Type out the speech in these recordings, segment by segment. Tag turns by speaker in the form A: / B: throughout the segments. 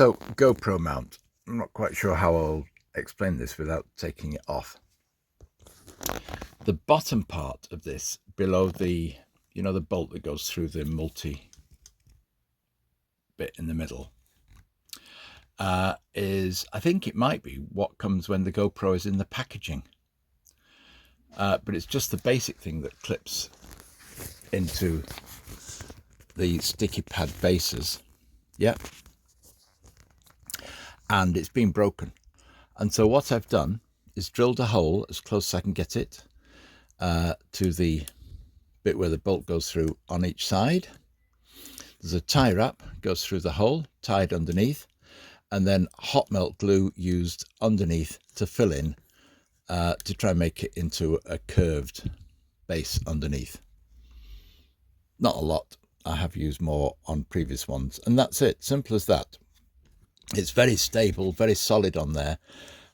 A: So GoPro mount, I'm not quite sure how I'll explain this without taking it off. The bottom part of this, below the, the bolt that goes through the multi bit in the middle, is, I think it might be what comes when the GoPro is in the packaging. But it's just the basic thing that clips into the sticky pad bases. Yep. And it's been broken. And so what I've done is drilled a hole as close as I can get it to the bit where the bolt goes through on each side. There's a tie wrap goes through the hole, tied underneath, and then hot melt glue used underneath to fill in to try and make it into a curved base underneath. Not a lot. I have used more on previous ones, and that's it. Simple as that. It's very stable, very solid on there.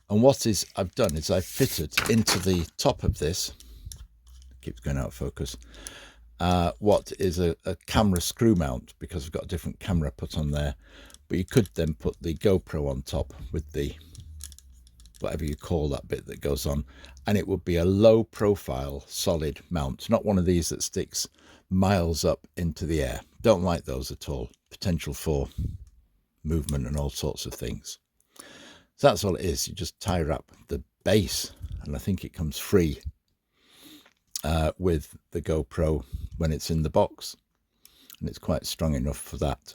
A: And what I've done is I've fitted into the top of this, keeps going out of focus, what is a camera screw mount, because I've got a different camera put on there. But you could then put the GoPro on top with the, whatever you call that bit that goes on, and it would be a low profile solid mount, not one of these that sticks miles up into the air. Don't like those at all. Potential for movement and all sorts of things. So that's all it is. You just tie wrap the base, and I think it comes free with the GoPro when it's in the box, and it's quite strong enough for that.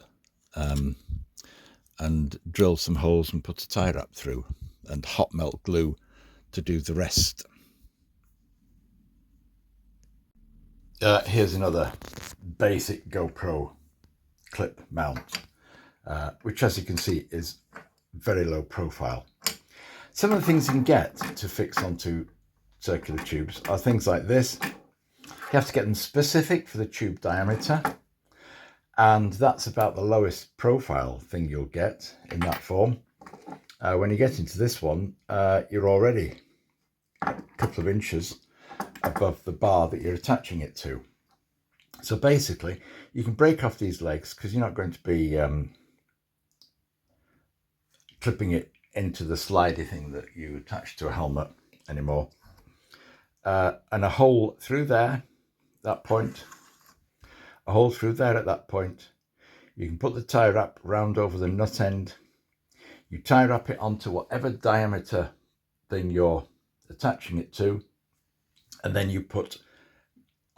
A: And drill some holes and put a tie wrap through, and hot melt glue to do the rest. Here's another basic GoPro clip mount, which, as you can see, is very low profile. Some of the things you can get to fix onto circular tubes are things like this. You have to get them specific for the tube diameter, and that's about the lowest profile thing you'll get in that form. When you get into this one, you're already a couple of inches above the bar that you're attaching it to. So basically, you can break off these legs, because you're not going to be clipping it into the slidey thing that you attach to a helmet anymore. And a hole through there, that point, a hole through there at that point. You can put the tie wrap round over the nut end. You tie wrap it onto whatever diameter thing you're attaching it to, and then you put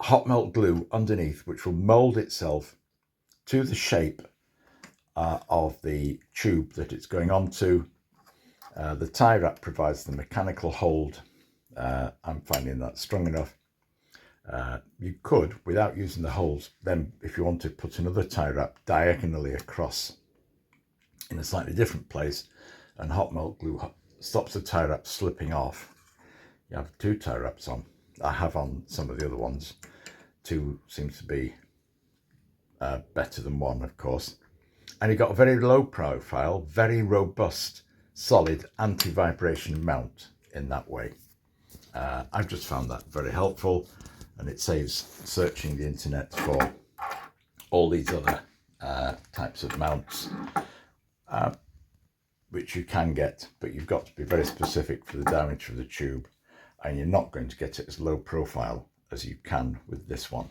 A: hot melt glue underneath, which will mold itself to the shape of the tube that it's going onto. The tie wrap provides the mechanical hold. I'm finding that strong enough. You could, without using the holes, then if you want to put another tie wrap diagonally across in a slightly different place, and hot melt glue stops the tie wrap slipping off. You have two tie wraps on. I have on some of the other ones. Two seems to be better than one, of course. And you've got a very low profile, very robust, solid anti-vibration mount in that way. I've just found that very helpful, and it saves searching the internet for all these other types of mounts, which you can get, but you've got to be very specific for the diameter of the tube, and you're not going to get it as low profile as you can with this one.